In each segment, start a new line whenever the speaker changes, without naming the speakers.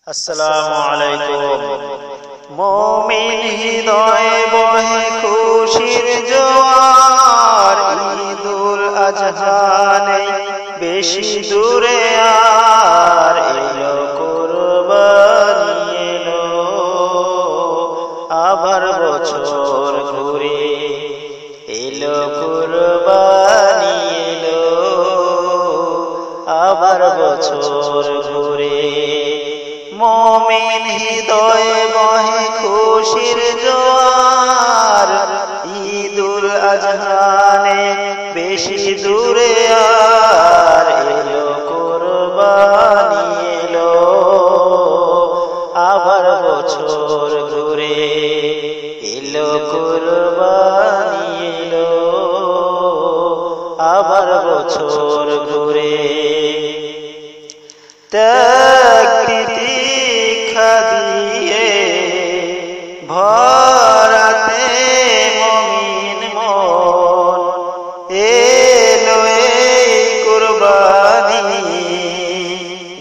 আসসালামু আলাইকুম। মুমিন হৃদয়ে বহে খুশির জোয়ার, ঈদুল আজহা নেই বেশি দূরে আর, এলো কুরবানি এলো আবার বছর ঘুরে, এলো কুরবানি এলো আবার বছর ঘুরে। মুমিন হৃদয়ে বহে খুশির জোয়ার, ঈদুল আজহা নেই বেশি দূরে আর, এলো কুরবানি এলো আবার বছর ঘুরে, এলো কুরবানি এলো আবার বছর ঘুরে। প্রতীক্ষা দিয়ে ভরাতে মুমিন মন, এলো এই কুরবানি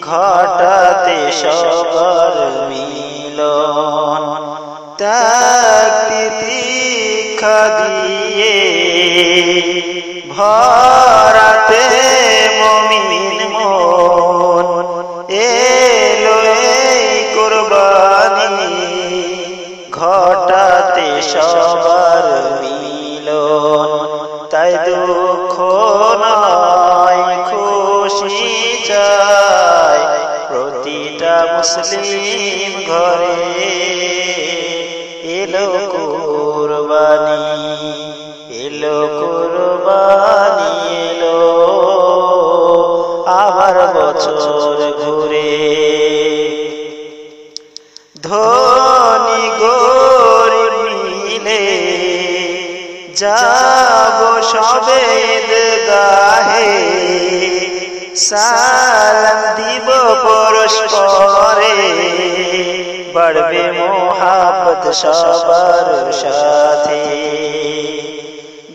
ঘটাতে সবার মিলন। প্রতীক্ষা দিয়ে ভরাতে মুমিন মন, এলো এই কুরবানি ঘটাতে সবার মিলন। তাই দুঃখ নয় খুশি চাই প্রতিটা মুসলিম ঘরে, এলো কুরবানি এলো কুরবানি এলো আবার বছর ঘুরে। ধনী গরিব মিলে যাব সবে ঈদগাহে, সালাম দিব পরস্পরে বাড়বে মোহাব্বত সবার সাথে।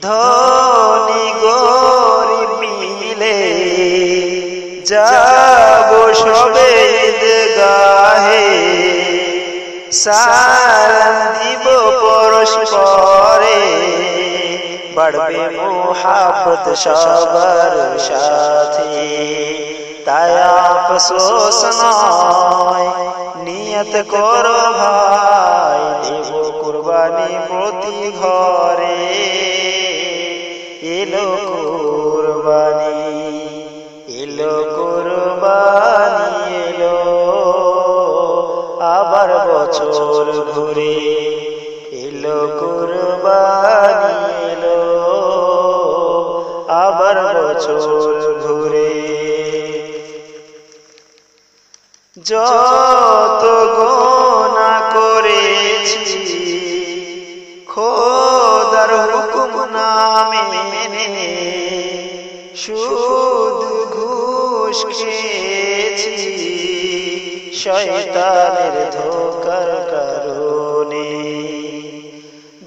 ধনী গরিব মিলে যাব সবে ঈদগাহে, সালাম দিব পরস্পরে বাড়বে মোহাব্বত সবার সাথে। তাই আফসোস নয় নিয়ত করো ভাই, দেব কুরবানি প্রতি ঘরে, এলো কুরবানি এলো কুরবানি এলো আবার বছর ঘুরে, এলো কুরবানি এলো আবার বছর ঘুরে। যত গুনাহ করেছি খোদার হুকুম না মেনে, সুদ ঘুষ খেয়েছি শয়তানের ধোঁকার কারণে।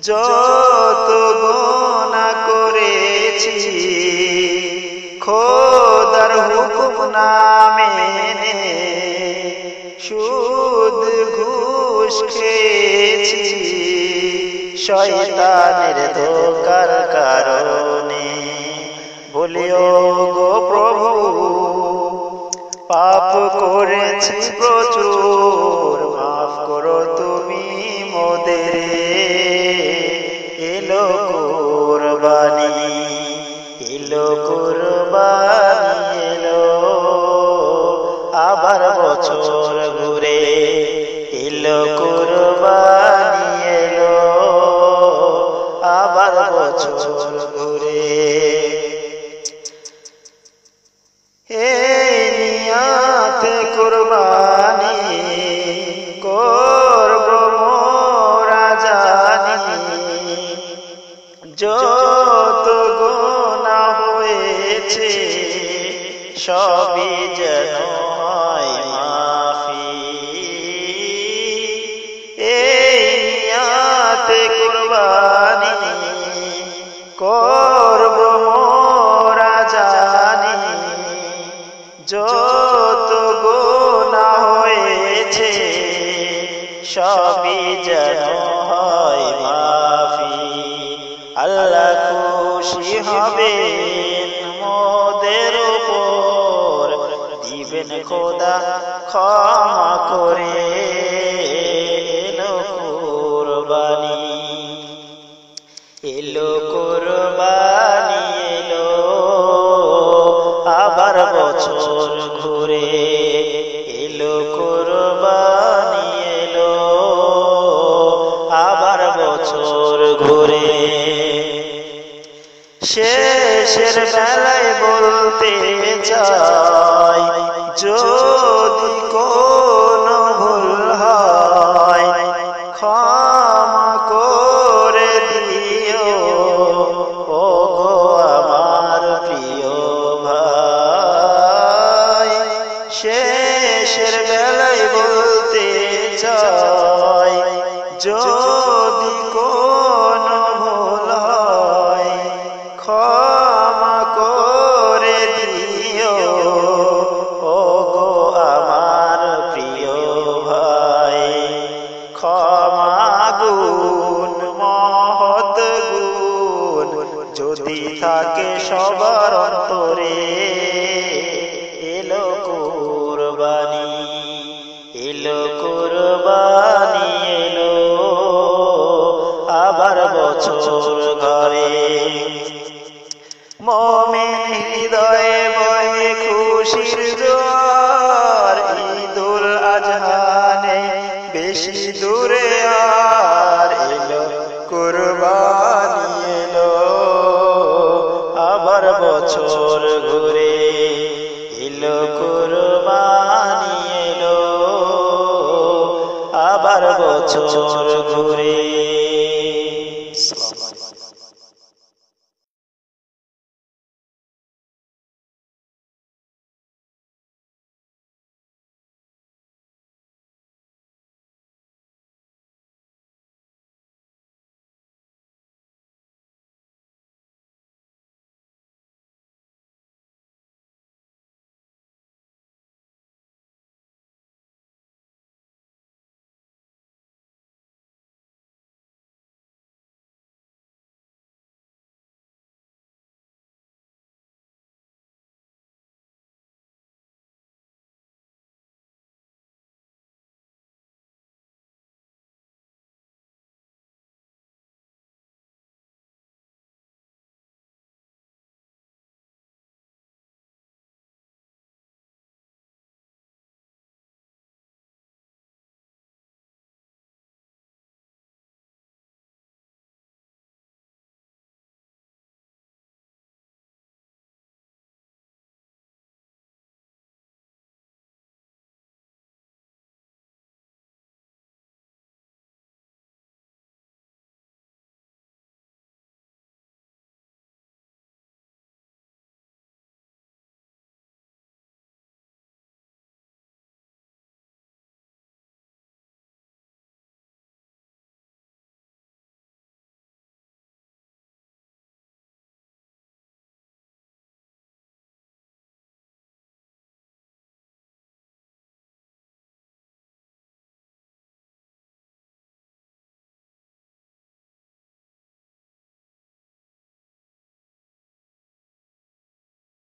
যত গুনাহ করেছি খোদার হুকুম না মেনে, সুদ ঘুষ খেয়েছি শয়তানের ধোঁকার কারণে। বলিও গো প্রভু পাপ করেছি প্রচুর, মাফ করো তুমি মোদের, এলো কুরবানি এলো কুরবানি এলো আবার বছর ঘুরে, এলো কুরবানি এলো আবার বছর ঘুরে। এই নিয়াতে কুরবানি করব মোরা জানি, যত গুনাহ হয়েছে সবই যেন হয় মাফি। এই নিয়াতে কুরবানি সবই যেন হয় মাফি। আল্লাহ খুশি হবেন মোদের উপর, দিবেন খোদা ক্ষমা করে। এলো কুরবানি, এলো কুরবানি, এলো আবার বছর ঘুরে। এলো কুরবানি, এলো আবার বছর ঘুরে। শেষের বেলায় বলতে চাই, যদি কোনো ভুল হয় ক্ষমা করে দিও। ও গো আমার প্রিয় ভাই, শেষের বেলায় বলতে চাই, যদি কোনো ভুল হয় ক্ষমা করে দিও। ও গো আমার প্রিয় ভাই, ক্ষমা গুণ মহৎ গুণ যদি থাকে সবার অন্তরে। এলো কুরবানি, এলো কুরবানি, এলো আবার বছর ঘরে। মুমিন হৃদয়ে বয়ে খুশির জোয়ার, ঈদুল আজহানে বেশি দূরে আর। এলো কুরবানি, এলো আবার বছর ঘুরে। এলো কুরবানি, এলো আবার বছর ঘুরে।